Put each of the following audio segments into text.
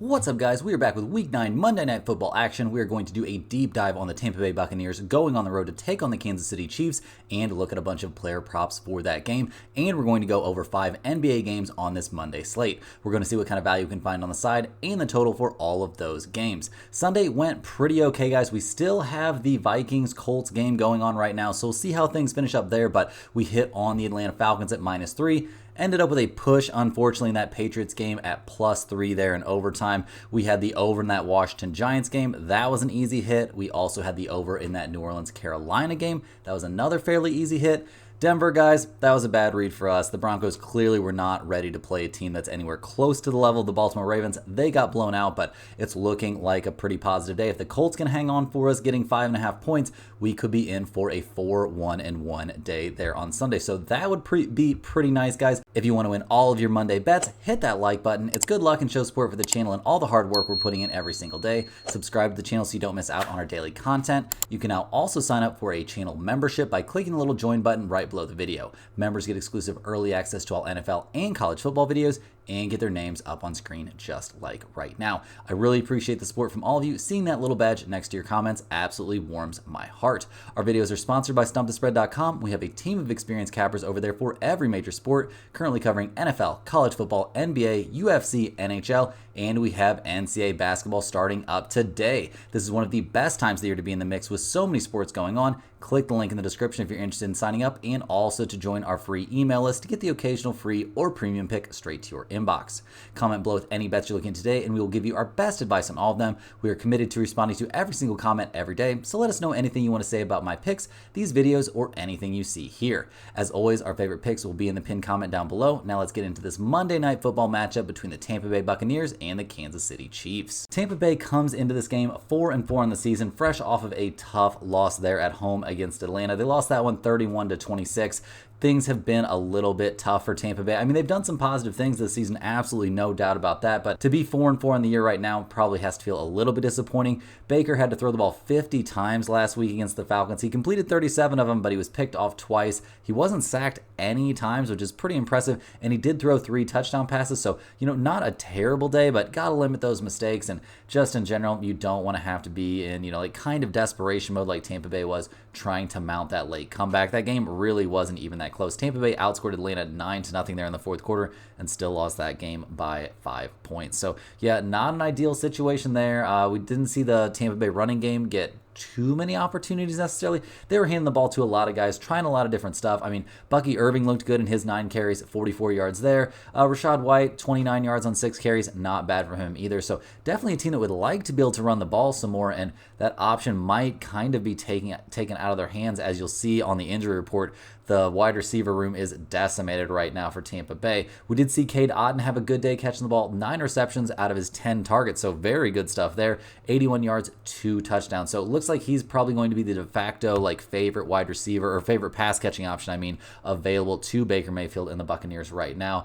What's up, guys? We are back with Week 9 Monday Night Football action. We are going to do a deep dive on the Tampa Bay Buccaneers going on the road to take on the Kansas City Chiefs and look at a bunch of player props for that game. And we're going to go over 5 NBA games on this Monday slate. We're going to see what kind of value we can find on the side and the total for all of those games. Sunday went pretty okay, guys. We still have the Vikings-Colts game going on right now, so we'll see how things finish up there. But we hit on the Atlanta Falcons at -3. Ended up with a push, unfortunately, in that Patriots game at +3 there in overtime. We had the over in that Washington Giants game. That was an easy hit. We also had the over in that New Orleans-Carolina game. That was another fairly easy hit. Denver, guys, that was a bad read for us. The Broncos clearly were not ready to play a team that's anywhere close to the level of the Baltimore Ravens. They got blown out, but it's looking like a pretty positive day. If the Colts can hang on for us, getting 5.5 points, we could be in for a 4-1-1 day there on Sunday. So that would be pretty nice, guys. If you want to win all of your Monday bets, hit that like button. It's good luck and show support for the channel and all the hard work we're putting in every single day. Subscribe to the channel so you don't miss out on our daily content. You can now also sign up for a channel membership by clicking the little join button right below the video. Members get exclusive early access to all NFL and college football videos and get their names up on screen just like right now. I really appreciate the support from all of you. Seeing that little badge next to your comments absolutely warms my heart. Our videos are sponsored by StumpTheSpread.com. We have a team of experienced cappers over there for every major sport, currently covering NFL, college football, NBA, UFC, NHL, and we have NCAA basketball starting up today. This is one of the best times of the year to be in the mix with so many sports going on. Click the link in the description if you're interested in signing up and also to join our free email list to get the occasional free or premium pick straight to your inbox. Comment below with any bets you're looking at today and we will give you our best advice on all of them. We are committed to responding to every single comment every day, so let us know anything you want to say about my picks, these videos, or anything you see here. As always, our favorite picks will be in the pinned comment down below. Now let's get into this Monday Night Football matchup between the Tampa Bay Buccaneers and the Kansas City Chiefs. Tampa Bay comes into this game 4-4 on the season, fresh off of a tough loss there at home against Atlanta. They lost that one 31-26. Things have been a little bit tough for Tampa Bay. I mean, they've done some positive things this season, absolutely no doubt about that, but to be 4-4 in the year right now probably has to feel a little bit disappointing. Baker had to throw the ball 50 times last week against the Falcons. He completed 37 of them, but he was picked off twice. He wasn't sacked any times, which is pretty impressive, and he did throw 3 touchdown passes, so, not a terrible day, but gotta limit those mistakes, and just in general, you don't want to have to be in, kind of desperation mode like Tampa Bay was trying to mount that late comeback. That game really wasn't even that close. Tampa Bay outscored Atlanta 9-0 there in the fourth quarter and still lost that game by 5 points. So yeah, not an ideal situation there. We didn't see the Tampa Bay running game get too many opportunities necessarily. They were handing the ball to a lot of guys, trying a lot of different stuff. I mean, Bucky Irving looked good in his 9 carries, 44 yards there. Rachaad White, 29 yards on 6 carries, not bad for him either. So definitely a team that would like to be able to run the ball some more, and that option might kind of be taken out of their hands. As you'll see on the injury report, the wide receiver room is decimated right now for Tampa Bay. We did see Cade Otton have a good day catching the ball, 9 receptions out of his 10 targets, so very good stuff there. 81 yards, 2 touchdowns. So it looks like he's probably going to be the de facto favorite wide receiver, or favorite pass catching option, available to Baker Mayfield and the Buccaneers right now.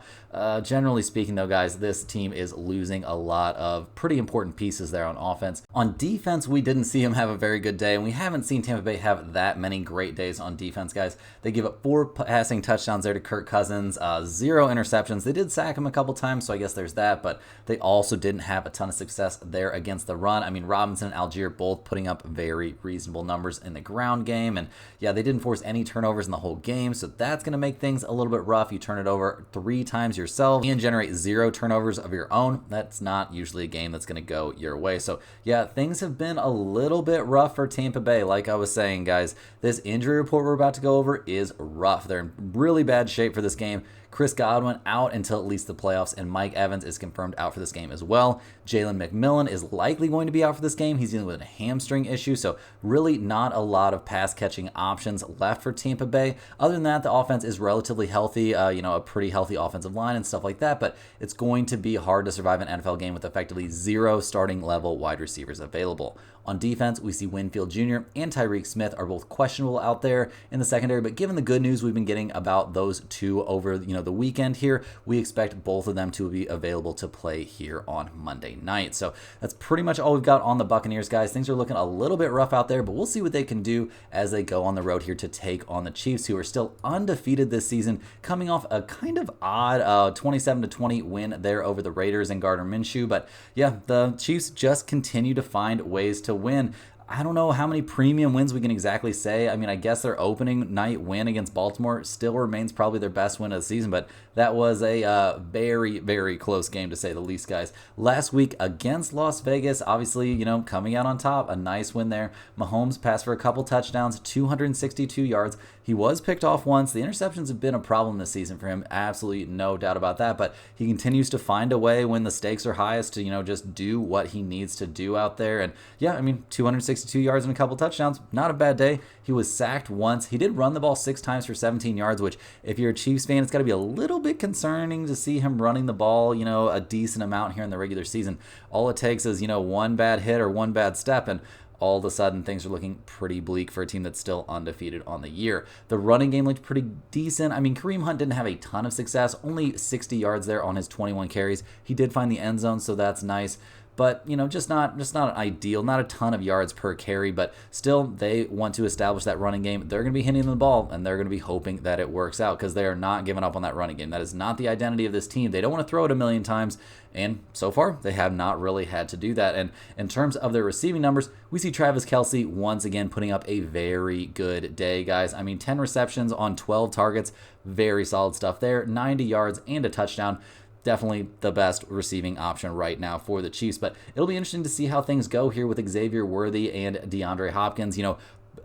Generally speaking though, guys, this team is losing a lot of pretty important pieces there on offense. On defense, we didn't see him have a very good day, and we haven't seen Tampa Bay have that many great days on defense, guys. They give up 4 passing touchdowns there to Kirk Cousins, 0 interceptions. They did sack him a couple times, so I guess there's that, but they also didn't have a ton of success there against the run. I mean, Robinson and Algier both putting up very reasonable numbers in the ground game, and yeah, they didn't force any turnovers in the whole game, so that's going to make things a little bit rough. You turn it over 3 times yourself and generate 0 turnovers of your own. That's not usually a game that's going to go your way. So yeah, things have been a little bit rough for Tampa Bay. Like I was saying, guys, this injury report we're about to go over is rough. They're in really bad shape for this game. Chris Godwin out until at least the playoffs, and Mike Evans is confirmed out for this game as well. Jalen McMillan is likely going to be out for this game. He's dealing with a hamstring issue, so really not a lot of pass-catching options left for Tampa Bay. Other than that, the offense is relatively healthy, a pretty healthy offensive line and stuff like that, but it's going to be hard to survive an NFL game with effectively 0 starting level wide receivers available. On defense, we see Winfield Jr. and Tyreek Smith are both questionable out there in the secondary, but given the good news we've been getting about those two over the the weekend here, we expect both of them to be available to play here on Monday night. So that's pretty much all we've got on the Buccaneers, guys. Things are looking a little bit rough out there, but we'll see what they can do as they go on the road here to take on the Chiefs, who are still undefeated this season, coming off a kind of odd 27-20 win there over the Raiders and Gardner Minshew. But yeah, the Chiefs just continue to find ways to win. I don't know how many premium wins we can exactly say. I mean, I guess their opening night win against Baltimore still remains probably their best win of the season, but that was a very, very close game to say the least, guys. Last week against Las Vegas, obviously, coming out on top, a nice win there. Mahomes passed for a couple touchdowns, 262 yards. He was picked off once. The interceptions have been a problem this season for him, absolutely no doubt about that, but he continues to find a way when the stakes are highest to, just do what he needs to do out there. And yeah, I mean, 262 yards and a couple touchdowns, not a bad day. He was sacked once. He did run the ball 6 times for 17 yards, which if you're a Chiefs fan, it's got to be a little bit concerning to see him running the ball, a decent amount here in the regular season. All it takes is, one bad hit or one bad step, and all of a sudden things are looking pretty bleak for a team that's still undefeated on the year. The running game looked pretty decent. I mean, Kareem Hunt didn't have a ton of success, only 60 yards there on his 21 carries. He did find the end zone, so that's nice. But, just not ideal, not a ton of yards per carry, but still they want to establish that running game. They're going to be hitting the ball, and they're going to be hoping that it works out because they are not giving up on that running game. That is not the identity of this team. They don't want to throw it a million times, and so far they have not really had to do that. And in terms of their receiving numbers, we see Travis Kelce once again putting up a very good day, guys. I mean, 10 receptions on 12 targets, very solid stuff there, 90 yards and a touchdown. Definitely the best receiving option right now for the Chiefs. But it'll be interesting to see how things go here with Xavier Worthy and DeAndre Hopkins.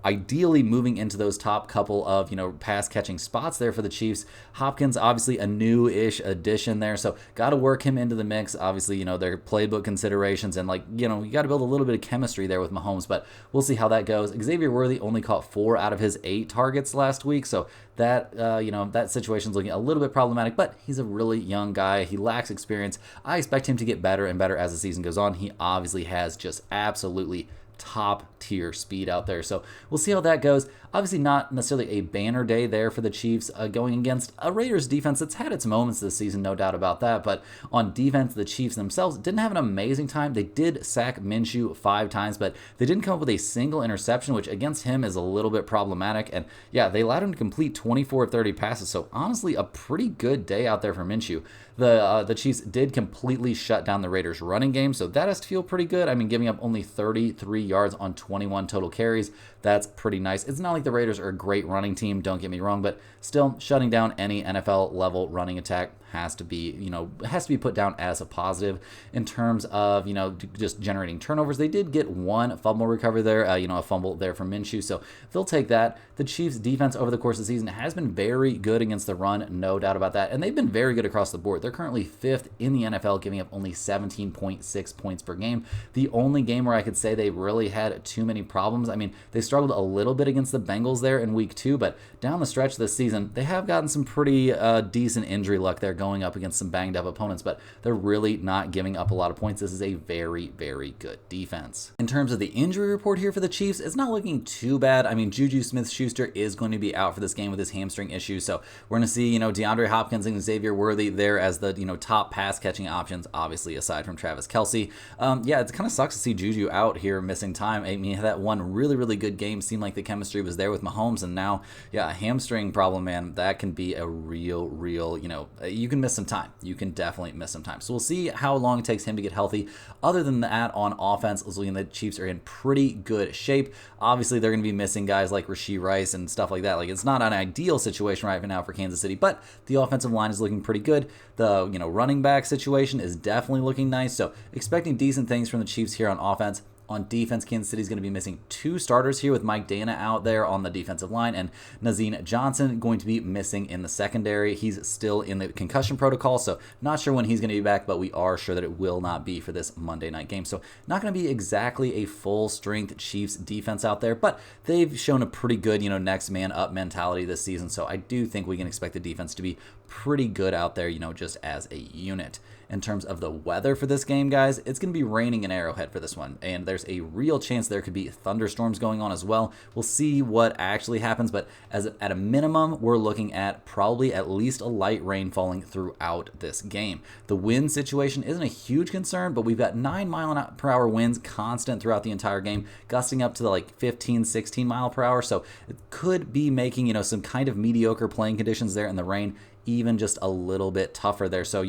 Ideally moving into those top couple of, pass catching spots there for the Chiefs. Hopkins, obviously a new-ish addition there, so got to work him into the mix. Obviously, their playbook considerations and you got to build a little bit of chemistry there with Mahomes, but we'll see how that goes. Xavier Worthy only caught 4 out of his 8 targets last week, so that, that situation's looking a little bit problematic, but he's a really young guy. He lacks experience. I expect him to get better and better as the season goes on. He obviously has just absolutely top tier speed out there. So we'll see how that goes. Obviously not necessarily a banner day there for the Chiefs going against a Raiders defense that's had its moments this season, no doubt about that. But on defense, the Chiefs themselves didn't have an amazing time. They did sack Minshew 5 times, but they didn't come up with a single interception, which against him is a little bit problematic. And yeah, they allowed him to complete 24 of 30 passes. So honestly, a pretty good day out there for Minshew. The Chiefs did completely shut down the Raiders running game, so that has to feel pretty good. I mean, giving up only 33 yards on 21 total carries, that's pretty nice. It's not like the Raiders are a great running team, don't get me wrong, but still shutting down any NFL level running attack has to be put down as a positive. In terms of just generating turnovers, they did get 1 fumble recovery there, a fumble there from Minshew, so they'll take that. The Chiefs defense over the course of the season has been very good against the run, no doubt about that, and they've been very good across the board. They're currently 5th in the NFL, giving up only 17.6 points per game. The only game where I could say they really had too many problems, I mean, they struggled a little bit against the Bengals there in week 2, but down the stretch this season, they have gotten some pretty decent injury luck there going up against some banged up opponents, but they're really not giving up a lot of points. This is a very, very good defense. In terms of the injury report here for the Chiefs, it's not looking too bad. I mean, Juju Smith-Schuster is going to be out for this game with his hamstring issue, so we're going to see, DeAndre Hopkins and Xavier Worthy there as the, top pass catching options, obviously aside from Travis Kelce. Yeah, it kind of sucks to see Juju out here missing time. I mean, he had that one really, really good game, seemed like the chemistry was there with Mahomes, and now, yeah, a hamstring problem, man, that can be a real, you can miss some time. You can definitely miss some time. So we'll see how long it takes him to get healthy. Other than that, on offense, looking the Chiefs are in pretty good shape. Obviously, they're going to be missing guys like Rashee Rice and stuff like that. Like, it's not an ideal situation right now for Kansas City, but the offensive line is looking pretty good. The running back situation is definitely looking nice. So expecting decent things from the Chiefs here on offense. On defense, Kansas City is going to be missing 2 starters here with Mike Dana out there on the defensive line and Nazeen Johnson going to be missing in the secondary. He's still in the concussion protocol, so not sure when he's going to be back, but we are sure that it will not be for this Monday night game. So not going to be exactly a full-strength Chiefs defense out there, but they've shown a pretty good, next man up mentality this season, so I do think we can expect the defense to be pretty good out there, just as a unit. in terms of the weather for this game, guys, it's going to be raining in Arrowhead for this one, and there's a real chance there could be thunderstorms going on as well. We'll see what actually happens, but at a minimum, we're looking at probably at least a light rain falling throughout this game. The wind situation isn't a huge concern, but we've got 9-mile-per-hour winds constant throughout the entire game, gusting up to the 15, 16 mile per hour. So it could be making, some kind of mediocre playing conditions there in the rain even just a little bit tougher there. So,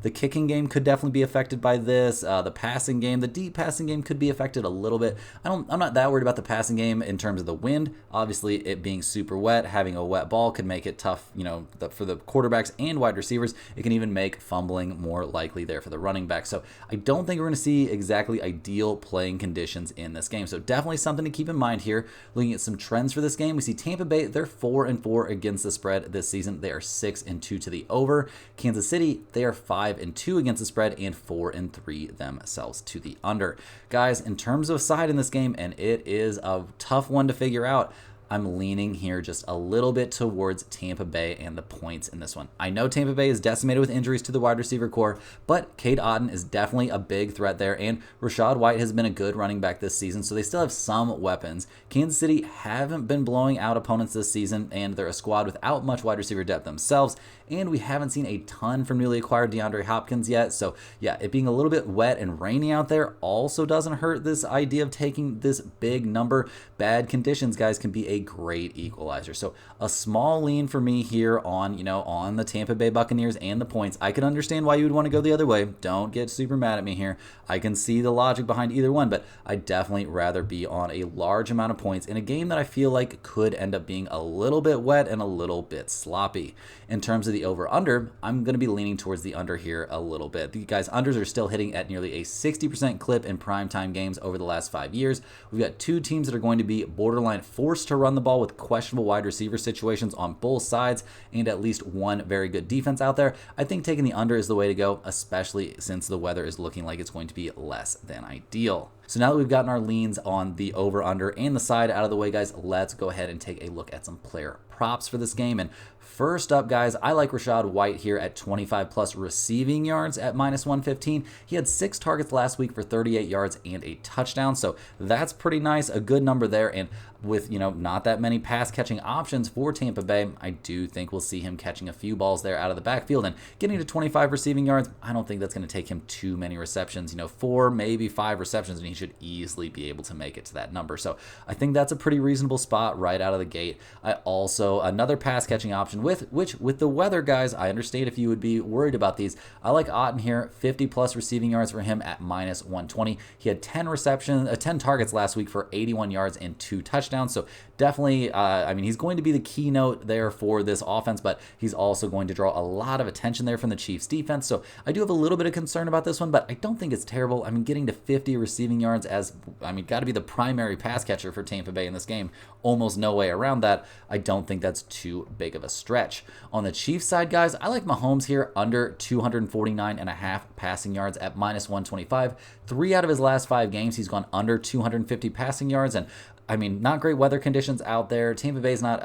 the kicking game could definitely be affected by this. The passing game, the deep passing game could be affected a little bit. I'm not that worried about the passing game in terms of the wind. Obviously, it being super wet, having a wet ball could make it tough, for the quarterbacks and wide receivers. It can even make fumbling more likely there for the running back. So I don't think we're going to see exactly ideal playing conditions in this game. So definitely something to keep in mind here. Looking at some trends for this game, we see Tampa Bay, they're 4-4 against the spread this season. They are 6-2 to the over. Kansas City, they are 5-2 against the spread and 4-3 themselves to the under. Guys, in terms of side in this game, and it is a tough one to figure out, I'm leaning here just a little bit towards Tampa Bay and the points in this one. I know Tampa Bay is decimated with injuries to the wide receiver core, but Cade Otton is definitely a big threat there, and Rachaad White has been a good running back this season, so they still have some weapons. Kansas City haven't been blowing out opponents this season, and they're a squad without much wide receiver depth themselves, and we haven't seen a ton from newly acquired DeAndre Hopkins yet. So yeah, it being a little bit wet and rainy out there also doesn't hurt this idea of taking this big number. Bad conditions, guys, can be a great equalizer. So a small lean for me here on, on the Tampa Bay Buccaneers and the points. I can understand why you would want to go the other way. Don't get super mad at me here. I can see the logic behind either one, but I'd definitely rather be on a large amount of points in a game that I feel like could end up being a little bit wet and a little bit sloppy. In terms of the over-under, I'm going to be leaning towards the under here a little bit. The guys, unders are still hitting at nearly a 60% clip in primetime games over the last 5 years. We've got two teams that are going to be borderline forced to run the ball with questionable wide receiver situations on both sides and at least one very good defense out there. I think taking the under is the way to go, especially since the weather is looking like it's going to be less than ideal. So now that we've gotten our leans on the over-under and the side out of the way, guys, let's go ahead and take a look at some player props for this game. And first up, guys, I like Rachaad White here at 25 plus receiving yards at -115. He had 6 targets last week for 38 yards and a touchdown, so that's pretty nice, a good number there. And with, not that many pass catching options for Tampa Bay, I do think we'll see him catching a few balls there out of the backfield and getting to 25 receiving yards. I don't think that's going to take him too many receptions, 4, maybe 5 receptions, and he should easily be able to make it to that number. So I think that's a pretty reasonable spot right out of the gate. I also, another pass catching option with the weather, guys, I understand if you would be worried about these. I like Otton here, 50 plus receiving yards for him at -120. He had 10 targets last week for 81 yards and 2 touchdowns. So definitely, he's going to be the keynote there for this offense, but he's also going to draw a lot of attention there from the Chiefs defense. So I do have a little bit of concern about this one, but I don't think it's terrible. Getting to 50 receiving yards got to be the primary pass catcher for Tampa Bay in this game. Almost no way around that. I don't think that's too big of a stretch. On the Chiefs side, guys, I like Mahomes here under 249.5 passing yards at -125. 3 out of his last 5 games, he's gone under 250 passing yards, and not great weather conditions out there. Tampa Bay's not,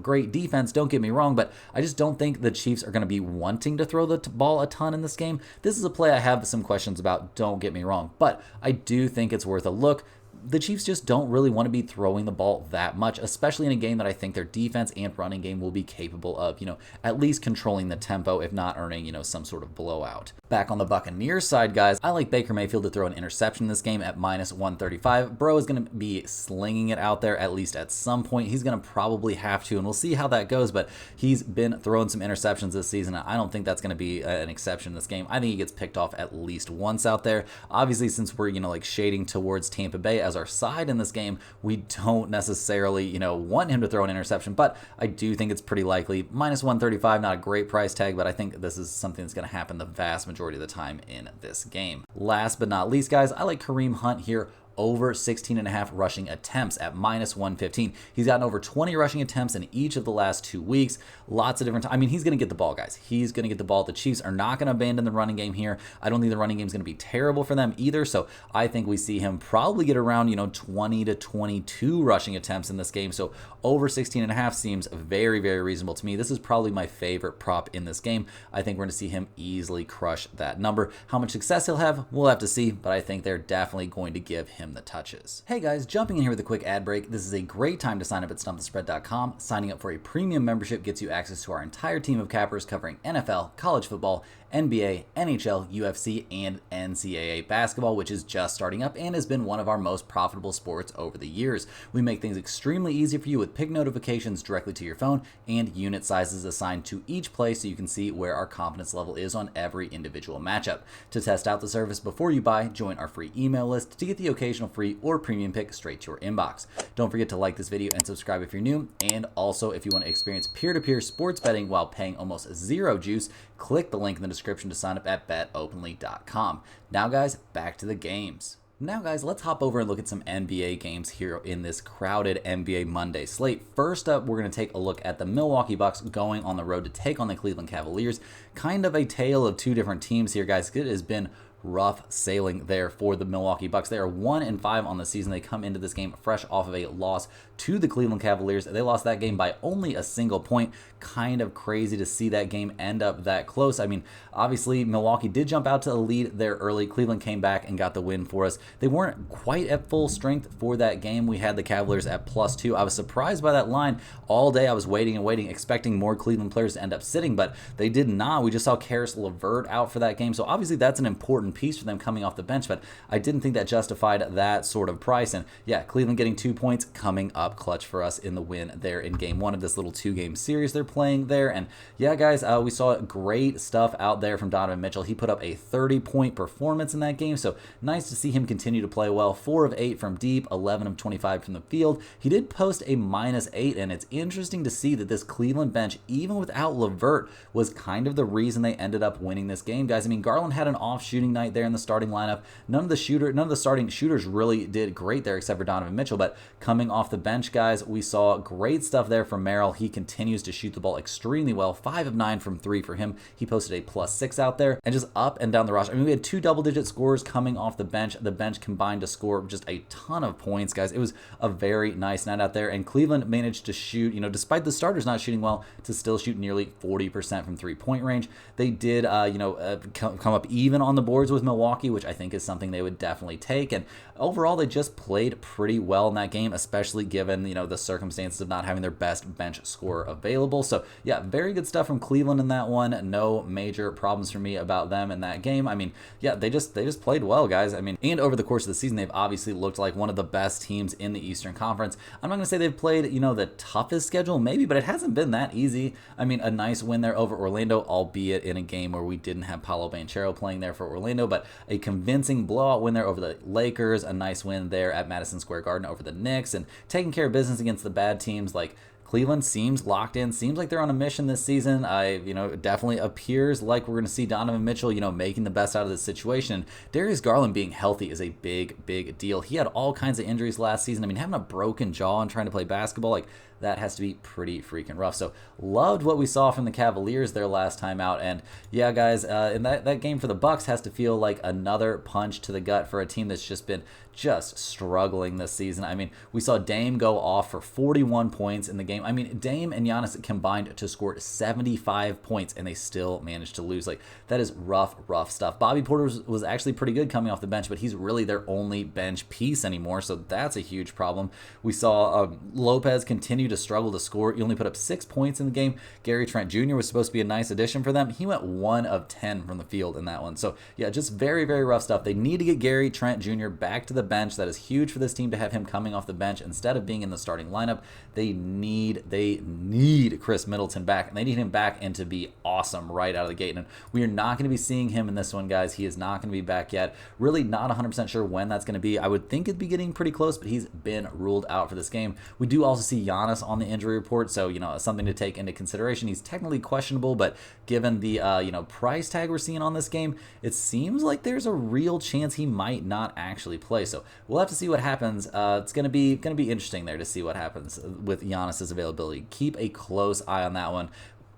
great defense, don't get me wrong, but I just don't think the Chiefs are going to be wanting to throw the ball a ton in this game. This is a play I have some questions about, don't get me wrong, but I do think it's worth a look. The Chiefs just don't really want to be throwing the ball that much, especially in a game that I think their defense and running game will be capable of, at least controlling the tempo, if not earning, some sort of blowout. Back on the Buccaneers side, guys, I like Baker Mayfield to throw an interception in this game at -135. Bro is going to be slinging it out there at least at some point. He's going to probably have to, and we'll see how that goes, but he's been throwing some interceptions this season. I don't think that's going to be an exception in this game. I think he gets picked off at least once out there. Obviously, since we're, shading towards Tampa Bay as our side in this game, we don't necessarily, want him to throw an interception, but I do think it's pretty likely. -135, not a great price tag, but I think this is something that's going to happen the vast majority of the time in this game. Last but not least, guys, I like Kareem Hunt here over 16.5 rushing attempts at -115. He's gotten over 20 rushing attempts in each of the last 2 weeks. Lots of different, I mean, he's going to get the ball, guys. He's going to get the ball. The Chiefs are not going to abandon the running game here. I don't think the running game is going to be terrible for them either. So I think we see him probably get around, 20 to 22 rushing attempts in this game. So over 16.5 seems very, very reasonable to me. This is probably my favorite prop in this game. I think we're going to see him easily crush that number. How much success he'll have, we'll have to see, but I think they're definitely going to give him the touches. Hey guys, jumping in here with a quick ad break. This is a great time to sign up at stumpthespread.com. Signing up for a premium membership gets you access to our entire team of cappers covering NFL, college football, NBA, NHL, UFC, and NCAA basketball, which is just starting up and has been one of our most profitable sports over the years. We make things extremely easy for you with pick notifications directly to your phone and unit sizes assigned to each play so you can see where our confidence level is on every individual matchup. To test out the service before you buy, join our free email list to get the occasional free or premium pick straight to your inbox. Don't forget to like this video and subscribe if you're new, and also if you want to experience peer-to-peer sports betting while paying almost zero juice, click the link in the description to sign up at BetOpenly.com. Now guys, back to the games. Now guys, let's hop over and look at some NBA games here in this crowded NBA Monday slate. First up, we're going to take a look at the Milwaukee Bucks going on the road to take on the Cleveland Cavaliers. Kind of a tale of two different teams here, guys. It has been rough sailing there for the Milwaukee Bucks. They are 1-5 on the season. They come into this game fresh off of a loss to the Cleveland Cavaliers. They lost that game by only a single point. Kind of crazy to see that game end up that close. I mean, obviously Milwaukee did jump out to the lead there early. Cleveland came back and got the win for us. They weren't quite at full strength for that game. We had the Cavaliers at +2. I was surprised by that line all day. I was waiting and waiting, expecting more Cleveland players to end up sitting, but they did not. We just saw Karis LeVert out for that game. So obviously that's an important piece for them coming off the bench, but I didn't think that justified that sort of price. And yeah, Cleveland getting 2 points coming up clutch for us in the win there in game one of this little 2-game series they're playing there. And yeah, guys, we saw great stuff out there from Donovan Mitchell. He put up a 30-point performance in that game, so nice to see him continue to play well. 4 of 8 from deep, 11 of 25 from the field. He did post a -8, and it's interesting to see that this Cleveland bench, even without LeVert, was kind of the reason they ended up winning this game, guys. I mean, Garland had an off shooting night there in the starting lineup. None of the starting shooters really did great there except for Donovan Mitchell, but coming off the bench, guys, we saw great stuff there from Merrill. He continues to shoot the ball extremely well. 5 of 9 from 3 for him. He posted a +6 out there, and just up and down the roster. I mean, we had 2 double-digit scores coming off the bench. The bench combined to score just a ton of points, guys. It was a very nice night out there, and Cleveland managed to shoot, despite the starters not shooting well, to still shoot nearly 40% from 3-point range. They did, come up even on the boards with Milwaukee, which I think is something they would definitely take. And overall, they just played pretty well in that game, especially given, the circumstances of not having their best bench scorer available. So yeah, very good stuff from Cleveland in that one. No major problems for me about them in that game. I mean, yeah, they just played well, guys. I mean, and over the course of the season, they've obviously looked like one of the best teams in the Eastern Conference. I'm not going to say they've played, the toughest schedule, maybe, but it hasn't been that easy. I mean, a nice win there over Orlando, albeit in a game where we didn't have Paolo Banchero playing there for Orlando, but a convincing blowout win there over the Lakers, a nice win there at Madison Square Garden over the Knicks, and taking care of business against the bad teams like Cleveland. Seems locked in, seems like they're on a mission this season. It definitely appears like we're going to see Donovan Mitchell, making the best out of this situation. Darius Garland being healthy is a big, big deal. He had all kinds of injuries last season. I mean, having a broken jaw and trying to play basketball, that has to be pretty freaking rough. So loved what we saw from the Cavaliers their last time out. And yeah, guys, in that game for the Bucs has to feel like another punch to the gut for a team that's just been struggling this season. I mean, we saw Dame go off for 41 points in the game. I mean, Dame and Giannis combined to score 75 points, and they still managed to lose. That is rough stuff. Bobby Porter was actually pretty good coming off the bench, but he's really their only bench piece anymore, so that's a huge problem. We saw Lopez continue to struggle to score. He only put up 6 points in the game. Gary Trent Jr. was supposed to be a nice addition for them. He went 1 of 10 from the field in that one. So yeah, just very, very rough stuff. They need to get Gary Trent Jr. back to the bench. That is huge for this team to have him coming off the bench instead of being in the starting lineup. They need need Chris Middleton back, and they need him back and to be awesome right out of the gate. And we are not going to be seeing him in this one, guys. He is not going to be back yet. Really not 100% sure when that's going to be. I would think it'd be getting pretty close, but he's been ruled out for this game. We do also see Giannis on the injury report, so something to take into consideration. He's technically questionable, but given the price tag we're seeing on this game, it seems like there's a real chance he might not actually play. So we'll have to see what happens. It's gonna be interesting there to see what happens with Giannis's availability. Keep a close eye on that one.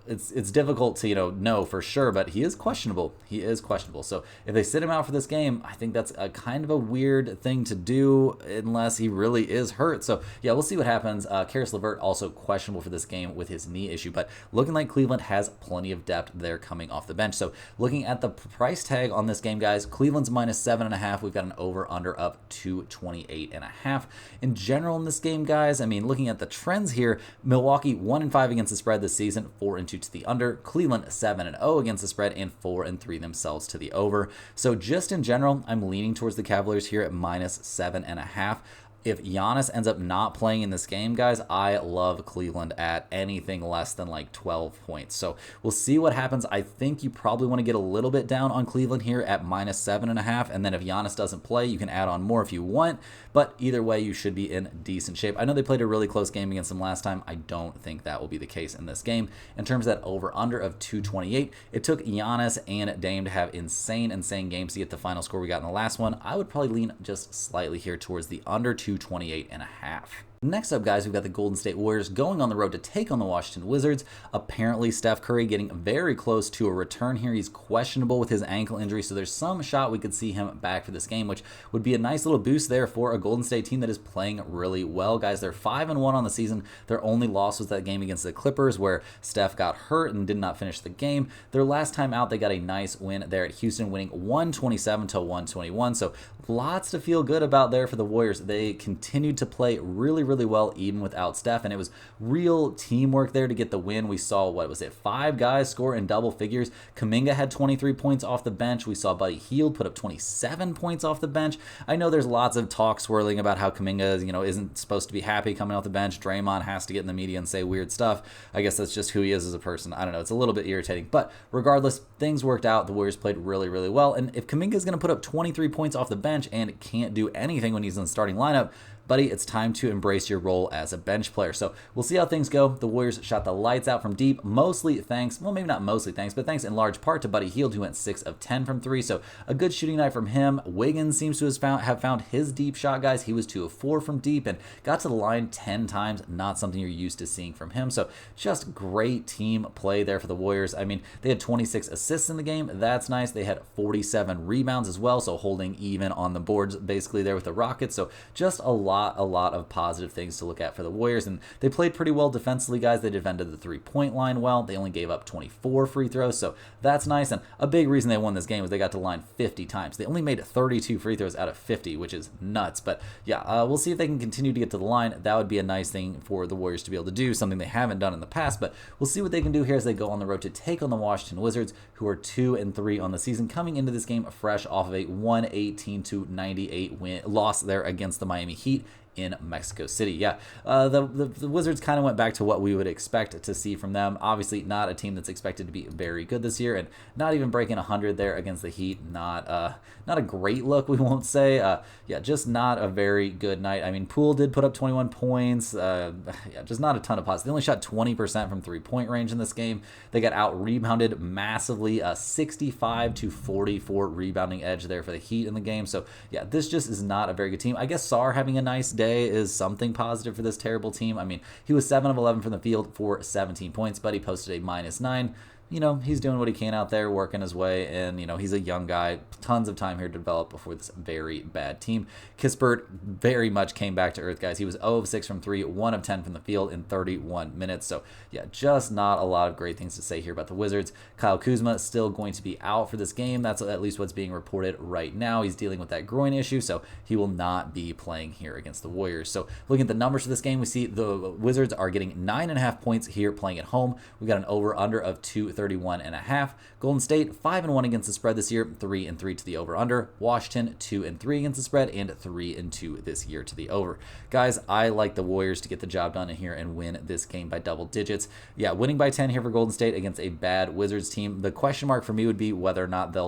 It's difficult to know for sure, but he is questionable. So if they sit him out for this game, I think that's a kind of a weird thing to do unless he really is hurt. So yeah, we'll see what happens. Karis LeVert also questionable for this game with his knee issue, but looking like Cleveland has plenty of depth there coming off the bench. So looking at the price tag on this game, guys, Cleveland's -7.5. We've got an over under up to 28.5. In general in this game, guys, I mean, looking at the trends here, Milwaukee 1-5 against the spread this season, 4-2 to the under. Cleveland 7-0 against the spread and 4-3 themselves to the over. So just in general, I'm leaning towards the Cavaliers here at -7.5. If Giannis ends up not playing in this game, guys, I love Cleveland at anything less than like 12 points. So we'll see what happens. I think you probably want to get a little bit down on Cleveland here at -7.5. And then if Giannis doesn't play, you can add on more if you want. But either way, you should be in decent shape. I know they played a really close game against them last time. I don't think that will be the case in this game. In terms of that over-under of 228, it took Giannis and Dame to have insane games to get the final score we got in the last one. I would probably lean just slightly here towards the under 228.5. Next up, guys, we've got the Golden State Warriors going on the road to take on the Washington Wizards. Apparently, Steph Curry getting very close to a return here. He's questionable with his ankle injury, so there's some shot we could see him back for this game, which would be a nice little boost there for a Golden State team that is playing really well, guys. They're 5-1 on the season. Their only loss was that game against the Clippers where Steph got hurt and did not finish the game. Their last time out, they got a nice win there at Houston, winning 127-121, so lots to feel good about there for the Warriors. They continued to play really well even without Steph, and it was real teamwork there to get the win. We saw, 5 guys score in double figures. Kuminga had 23 points off the bench. We saw Buddy Hield put up 27 points off the bench. I know there's lots of talk swirling about how Kuminga isn't supposed to be happy coming off the bench. Draymond has to get in the media and say weird stuff. I guess that's just who he is as a person. I don't know. It's a little bit irritating, but regardless, things worked out. The Warriors played really well, and if Kuminga is going to put up 23 points off the bench and can't do anything when he's in the starting lineup, buddy, it's time to embrace your role as a bench player. So we'll see how things go. The Warriors shot the lights out from deep, mostly thanks, well, maybe not mostly thanks, but thanks in large part to Buddy Hield, who went 6 of 10 from 3. So a good shooting night from him. Wiggins seems to have found his deep shot, guys. He was 2 of 4 from deep and got to the line 10 times. Not something you're used to seeing from him. So just great team play there for the Warriors. I mean, they had 26 assists in the game. That's nice. They had 47 rebounds as well, so holding even on the boards basically there with the Rockets. So just a lot of positive things to look at for the Warriors, and they played pretty well defensively, guys. They defended the three-point line well. They only gave up 24 free throws, so that's nice, and a big reason they won this game was they got to the line 50 times. They only made 32 free throws out of 50, which is nuts, but yeah, we'll see if they can continue to get to the line. That would be a nice thing for the Warriors to be able to do, something they haven't done in the past, but we'll see what they can do here as they go on the road to take on the Washington Wizards, who are 2-3 on the season, coming into this game fresh off of a 118-98 loss there against the Miami Heat in Mexico City. Yeah, the Wizards kind of went back to what we would expect to see from them. Obviously, not a team that's expected to be very good this year, and not even breaking 100 there against the Heat. Not a great look, we won't say. Yeah, just not a very good night. I mean, Poole did put up 21 points. Yeah, just not a ton of pots. They only shot 20% from three-point range in this game. They got out-rebounded massively, 65-44 rebounding edge there for the Heat in the game. So yeah, this just is not a very good team. I guess Sarr having a nice day is something positive for this terrible team. I mean, he was 7 of 11 from the field for 17 points, but he posted a -9. He's doing what he can out there, working his way, and, he's a young guy. Tons of time here to develop before this very bad team. Kispert very much came back to earth, guys. He was 0 of 6 from 3, 1 of 10 from the field in 31 minutes. So, yeah, just not a lot of great things to say here about the Wizards. Kyle Kuzma is still going to be out for this game. That's at least what's being reported right now. He's dealing with that groin issue, so he will not be playing here against the Warriors. So, looking at the numbers for this game, we see the Wizards are getting 9.5 points here playing at home. We've got an over-under of 2 231.5. Golden State 5-1 against the spread this year, 3-3 to the over/under. Washington 2-3 against the spread and 3-2 this year to the over. Guys, I like the Warriors to get the job done in here and win this game by double digits. Yeah, winning by 10 here for Golden State against a bad Wizards team. The question mark for me would be whether or not they'll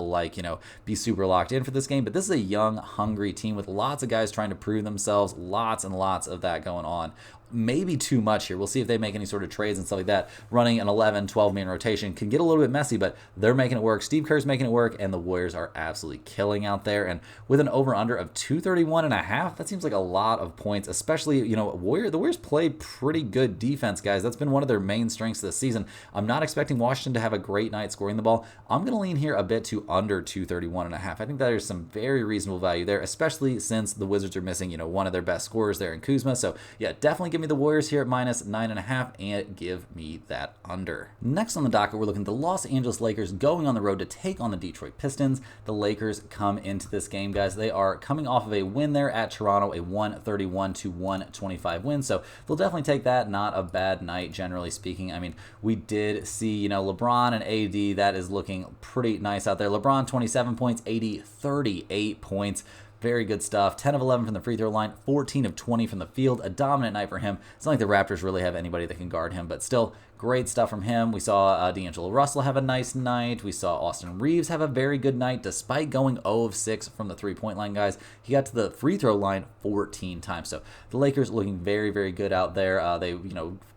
be super locked in for this game. But this is a young, hungry team with lots of guys trying to prove themselves. Lots and lots of that going on. Maybe too much here. We'll see if they make any sort of trades and stuff like that. Running an 11, 12-man rotation can get a little bit messy, but they're making it work. Steve Kerr's making it work, and the Warriors are absolutely killing out there. And with an over-under of 231.5, that seems like a lot of points, especially, the Warriors play pretty good defense, guys. That's been one of their main strengths this season. I'm not expecting Washington to have a great night scoring the ball. I'm going to lean here a bit to under 231.5. I think that there's some very reasonable value there, especially since the Wizards are missing, one of their best scorers there in Kuzma. So, yeah, definitely give me the Warriors here at minus 9.5 and give me that under. Next on the docket, we're looking at the Los Angeles Lakers going on the road to take on the Detroit Pistons. The Lakers come into this game, guys. They are coming off of a win there at Toronto, a 131-125 win. So they'll definitely take that. Not a bad night, generally speaking. I mean, we did see, LeBron and AD. That is looking pretty nice out there. LeBron 27 points, AD 38 points. Very good stuff. 10 of 11 from the free throw line, 14 of 20 from the field. A dominant night for him. It's not like the Raptors really have anybody that can guard him, but still great stuff from him. We saw D'Angelo Russell have a nice night. We saw Austin Reeves have a very good night despite going 0 of 6 from the three-point line, guys. He got to the free throw line 14 times. So the Lakers looking very, very good out there. They,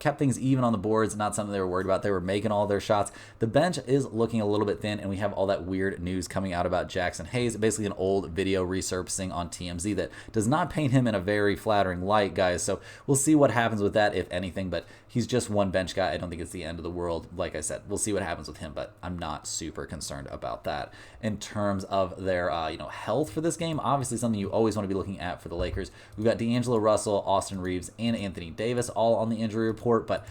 kept things even on the boards. Not something they were worried about. They were making all their shots. The bench is looking a little bit thin, and we have all that weird news coming out about Jackson Hayes. Basically an old video resurfacing on TMZ that does not paint him in a very flattering light, guys. So we'll see what happens with that, if anything. But he's just one bench guy. I don't think it's the end of the world. Like I said, we'll see what happens with him, but I'm not super concerned about that. In terms of their health for this game, obviously something you always want to be looking at for the Lakers. We've got D'Angelo Russell, Austin Reeves, and Anthony Davis all on the injury report, but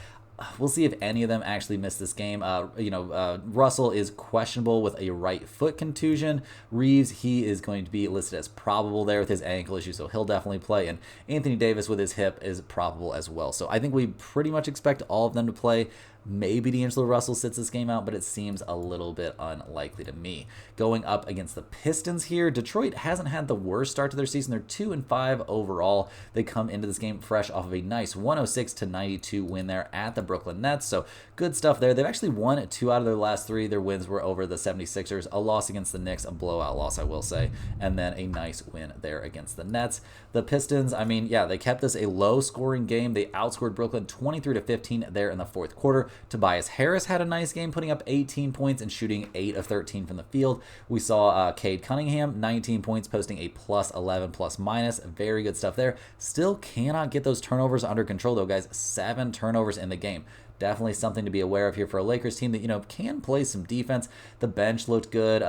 we'll see if any of them actually miss this game. Russell is questionable with a right foot contusion. Reeves, he is going to be listed as probable there with his ankle issue, so he'll definitely play. And Anthony Davis with his hip is probable as well. So I think we pretty much expect all of them to play. Maybe D'Angelo Russell sits this game out, but it seems a little bit unlikely to me. Going up against the Pistons here, Detroit hasn't had the worst start to their season. They're 2-5 overall. They come into this game fresh off of a nice 106-92 win there at the Brooklyn Nets. So good stuff there. They've actually won 2 out of their last 3. Their wins were over the 76ers, a loss against the Knicks, a blowout loss, I will say, and then a nice win there against the Nets. The Pistons, they kept this a low-scoring game. They outscored Brooklyn 23-15 there in the fourth quarter. Tobias Harris had a nice game, putting up 18 points and shooting 8 of 13 from the field. We saw Cade Cunningham, 19 points, posting a +11 +-. Very good stuff there. Still cannot get those turnovers under control, though, guys. 7 turnovers in the game. Definitely something to be aware of here for a Lakers team that, can play some defense. The bench looked good.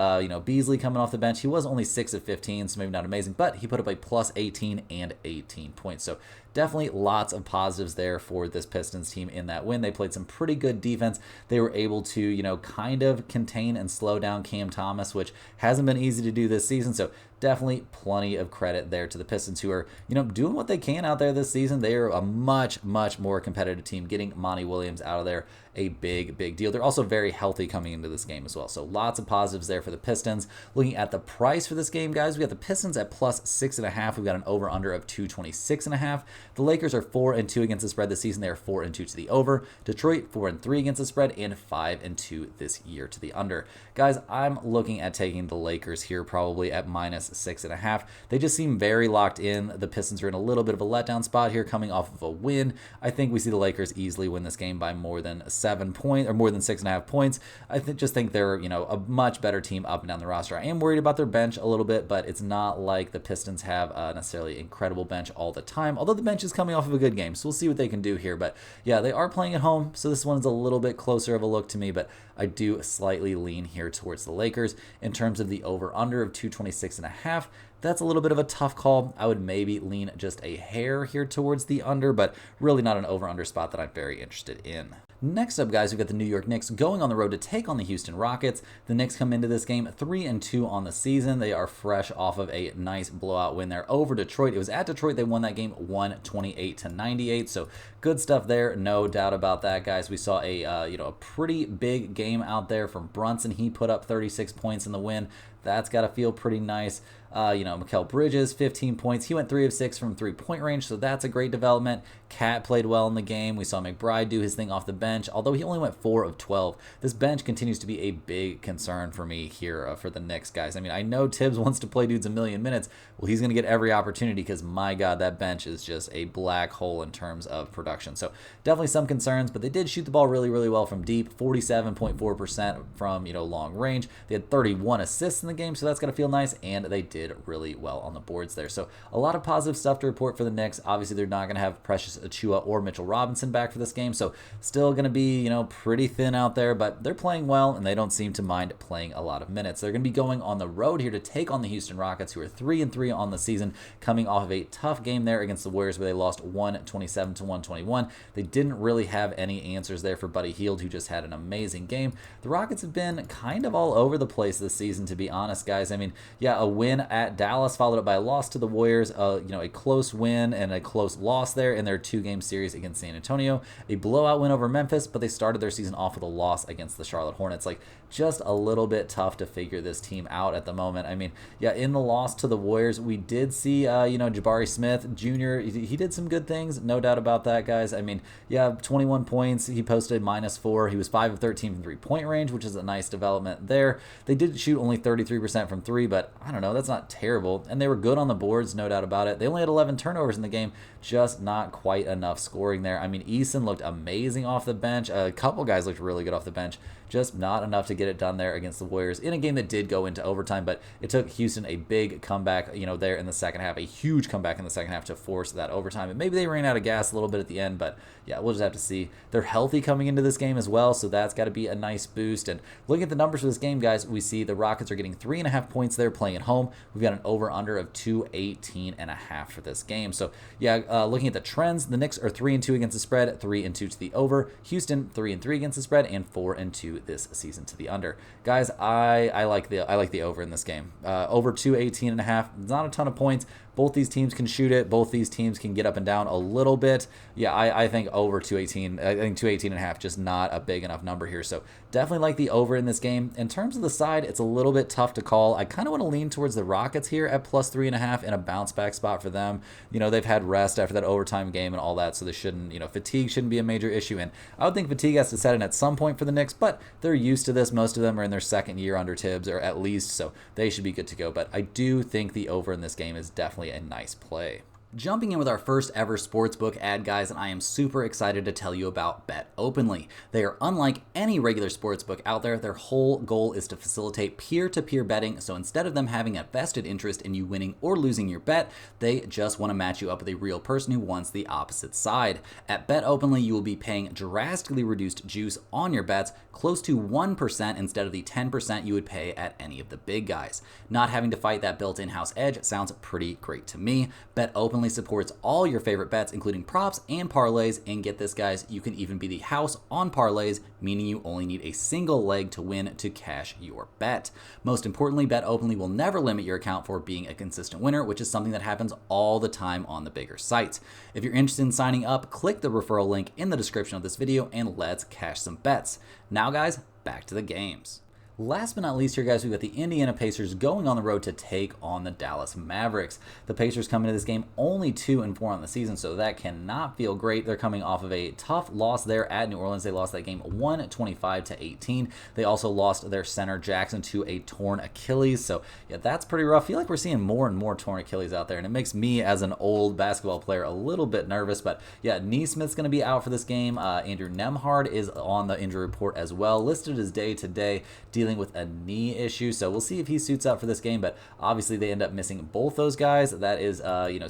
Beasley coming off the bench. He was only 6 of 15, so maybe not amazing, but he put up a +18 and 18 points. So definitely lots of positives there for this Pistons team in that win. They played some pretty good defense. They were able to, kind of contain and slow down Cam Thomas, which hasn't been easy to do this season. So definitely plenty of credit there to the Pistons, who are, doing what they can out there this season. They are a much, much more competitive team. Getting Monty Williams out of there, a big, big deal. They're also very healthy coming into this game as well. So lots of positives there for the Pistons. Looking at the price for this game, guys, we got the Pistons at +6.5. We've got an over-under of 226.5. The Lakers are 4-2 against the spread this season. They are 4-2 to the over. Detroit 4-3 against the spread and 5-2 this year to the under. Guys, I'm looking at taking the Lakers here probably at -6.5. They just seem very locked in. The Pistons are in a little bit of a letdown spot here coming off of a win. I think we see the Lakers easily win this game by more than 7 points or more than 6.5 points. I just think they're, a much better team up and down the roster. I am worried about their bench a little bit, but it's not like the Pistons have necessarily incredible bench all the time, although the bench is coming off of a good game, so we'll see what they can do here. But yeah, they are playing at home, so this one's a little bit closer of a look to me, but I do slightly lean here towards the Lakers. In terms of the over-under of 226.5, that's a little bit of a tough call. I would maybe lean just a hair here towards the under, but really not an over-under spot that I'm very interested in. Next up, guys, we've got the New York Knicks going on the road to take on the Houston Rockets. The Knicks come into this game 3-2 on the season. They are fresh off of a nice blowout win there over Detroit. It was at Detroit. They won that game 128-98. So good stuff there, no doubt about that, guys. We saw a pretty big game out there from Brunson. He put up 36 points in the win. That's got to feel pretty nice. Mikal Bridges, 15 points. He went 3 of 6 from three-point range, so that's a great development. Cat played well in the game. We saw McBride do his thing off the bench, although he only went 4 of 12. This bench continues to be a big concern for me here for the Knicks, guys. I mean, I know Tibbs wants to play dudes a million minutes. Well, he's going to get every opportunity because, my God, that bench is just a black hole in terms of production. So definitely some concerns, but they did shoot the ball really, really well from deep, 47.4% from, long range. They had 31 assists in the game, so that's got to feel nice, and they did really well on the boards there. So a lot of positive stuff to report for the Knicks. Obviously, they're not going to have Precious Achiuwa or Mitchell Robinson back for this game, so still going to be, pretty thin out there, but they're playing well, and they don't seem to mind playing a lot of minutes. They're going to be going on the road here to take on the Houston Rockets, who are 3-3 on the season, coming off of a tough game there against the Warriors where they lost 127-121. They didn't really have any answers there for Buddy Hield, who just had an amazing game. The Rockets have been kind of all over the place this season, to be honest, guys. I mean, yeah, a win at Dallas followed up by a loss to the Warriors, a close win and a close loss there in their 2-game series against San Antonio, a blowout win over Memphis, but they started their season off with a loss against the Charlotte Hornets. Like, just a little bit tough to figure this team out at the moment. I mean, yeah, in the loss to the Warriors, we did see, Jabari Smith Jr., he did some good things, no doubt about that, guys. I mean, yeah, 21 points, he posted -4, he was 5 of 13 from three-point range, which is a nice development there. They did shoot only 33% from three, but I don't know, that's not terrible, and they were good on the boards, no doubt about it. They only had 11 turnovers in the game, just not quite enough scoring there. I mean, Eason looked amazing off the bench, a couple guys looked really good off the bench, just not enough to get it done there against the Warriors in a game that did go into overtime, but it took Houston a big comeback, there in the second half, a huge comeback in the second half to force that overtime. And maybe they ran out of gas a little bit at the end, but yeah, we'll just have to see. They're healthy coming into this game as well, so that's got to be a nice boost. And looking at the numbers for this game, guys, we see the Rockets are getting 3.5 points there playing at home. We've got an over-under of 218.5 for this game. So yeah, looking at the trends, the Knicks are 3-2 against the spread, 3-2 to the over. Houston 3-3 against the spread, and 4-2 this season to the under. Guys, I like the over in this game. Over 218.5. Not a ton of points. Both these teams can shoot it. Both these teams can get up and down a little bit. Yeah, I think over 218. I think 218.5, just not a big enough number here. So definitely like the over in this game. In terms of the side, it's a little bit tough to call. I kind of want to lean towards the Rockets here at +3.5 in a bounce back spot for them. They've had rest after that overtime game and all that, so they shouldn't, fatigue shouldn't be a major issue. And I would think fatigue has to set in at some point for the Knicks, but they're used to this. Most of them are in their second year under Tibbs, or at least, so they should be good to go. But I do think the over in this game is definitely a nice play. Jumping in with our first ever sportsbook ad, guys, and I am super excited to tell you about BetOpenly. They are unlike any regular sportsbook out there. Their whole goal is to facilitate peer-to-peer betting, so instead of them having a vested interest in you winning or losing your bet, they just want to match you up with a real person who wants the opposite side. At BetOpenly, you will be paying drastically reduced juice on your bets, close to 1% instead of the 10% you would pay at any of the big guys. Not having to fight that built-in house edge sounds pretty great to me. BetOpenly supports all your favorite bets, including props and parlays, and get this, guys, you can even be the house on parlays, meaning you only need a single leg to win to cash your bet. Most importantly, BetOpenly will never limit your account for being a consistent winner, which is something that happens all the time on the bigger sites. If you're interested in signing up, click the referral link in the description of this video and let's cash some bets. Now, guys, back to the games. Last but not least here, guys, we've got the Indiana Pacers going on the road to take on the Dallas Mavericks. The Pacers come into this game only 2-4 on the season, so that cannot feel great. They're coming off of a tough loss there at New Orleans. They lost that game 125-18. They also lost their center Jackson to a torn Achilles, so yeah, that's pretty rough. I feel like we're seeing more and more torn Achilles out there, and it makes me, as an old basketball player, a little bit nervous. But yeah, Neesmith's going to be out for this game. Andrew Nemhard is on the injury report as well, listed as day-to-day, dealing dealing with a knee issue, so we'll see if he suits up for this game, but obviously they end up missing both those guys. That is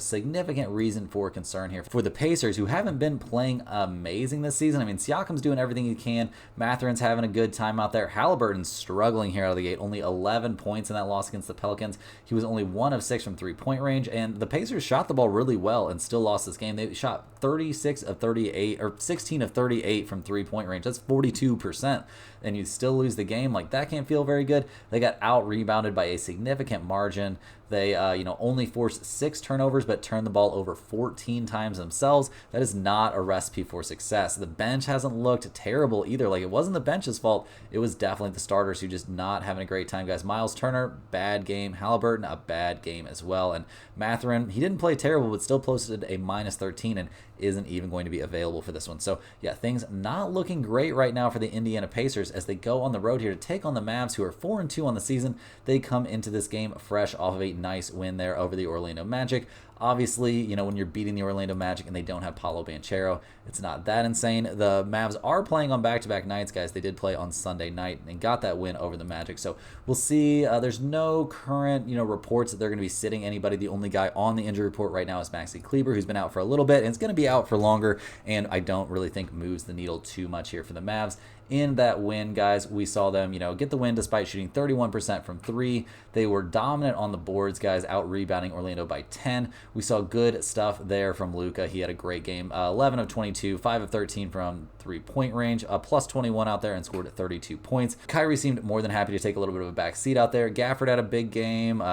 significant reason for concern here for the Pacers, who haven't been playing amazing this season. I mean, Siakam's doing everything he can. Mathurin's having a good time out there. Halliburton's struggling here out of the gate. Only 11 points in that loss against the Pelicans. He was only 1 of 6 from three-point range, and the Pacers shot the ball really well and still lost this game. They shot 36 of 38, or 16 of 38 from three-point range. That's 42%, and you still lose the game. Like, that can't feel very good. They got out-rebounded by a significant margin. They, only forced 6 turnovers, but turned the ball over 14 times themselves. That is not a recipe for success. The bench hasn't looked terrible either. Like, it wasn't the bench's fault. It was definitely the starters who just not having a great time, guys. Miles Turner, bad game. Halliburton, a bad game as well. And Mathurin, he didn't play terrible, but still posted a -13 and isn't even going to be available for this one. So, yeah, things not looking great right now for the Indiana Pacers as they go on the road here to take on the Mavs, who are 4-2 on the season. They come into this game fresh off of a nice win there over the Orlando Magic. Obviously, when you're beating the Orlando Magic and they don't have Paolo Banchero, it's not that insane. The Mavs are playing on back-to-back nights, guys. They did play on Sunday night and got that win over the Magic. So we'll see. There's no current, reports that they're going to be sitting anybody. The only guy on the injury report right now is Maxi Kleber, who's been out for a little bit and is going to be out for longer. And I don't really think moves the needle too much here for the Mavs. In that win, guys, we saw them, get the win despite shooting 31% from 3. They were dominant on the boards, guys, out-rebounding Orlando by 10. We saw good stuff there from Luka. He had a great game. 11 of 22, 5 of 13 from three-point range, plus 21 out there and scored 32 points. Kyrie seemed more than happy to take a little bit of a back seat out there. Gafford had a big game.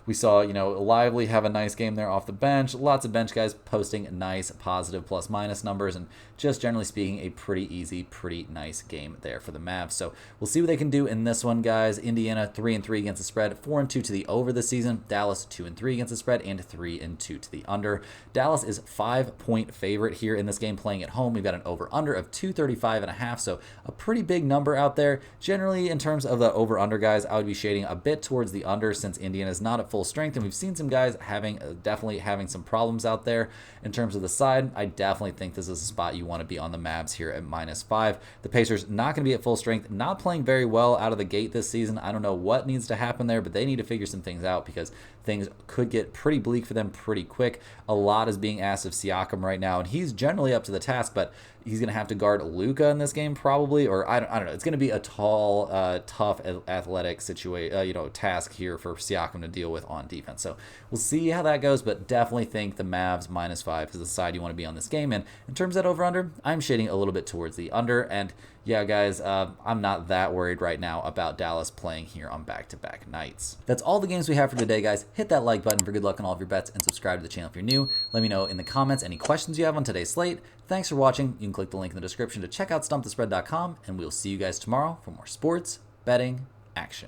We saw, Lively have a nice game there off the bench. Lots of bench guys posting nice positive plus-minus numbers, and just generally speaking, a pretty easy, pretty nice game there for the Mavs. So we'll see what they can do in this one, guys. Indiana 3-3 against the spread, 4-2 to the over this season. Dallas 2-3 against the spread and 3-2 to the under. Dallas is 5-point favorite here in this game, playing at home. We've got an over/under of 235.5, so a pretty big number out there. Generally, in terms of the over/under, guys, I would be shading a bit towards the under since Indiana is not at full strength, and we've seen some guys definitely having some problems out there. In terms of the side, I definitely think this is a spot you want to be on the Mavs here at -5. The Pacers not going to be at full strength, not playing very well out of the gate this season. I don't know what needs to happen there, but they need to figure some things out because things could get pretty bleak for them pretty quick. A lot is being asked of Siakam right now, and he's generally up to the task, but he's going to have to guard Luka in this game probably, or I don't know. It's going to be a tall, tough, athletic task here for Siakam to deal with on defense. So we'll see how that goes, but definitely think the Mavs -5 is the side you want to be on this game. And in terms of that over/under, I'm shading a little bit towards the under. And yeah, guys, I'm not that worried right now about Dallas playing here on back-to-back nights. That's all the games we have for today, guys. Hit that like button for good luck on all of your bets and subscribe to the channel if you're new. Let me know in the comments any questions you have on today's slate. Thanks for watching. You can click the link in the description to check out stumpthespread.com, and we'll see you guys tomorrow for more sports betting action.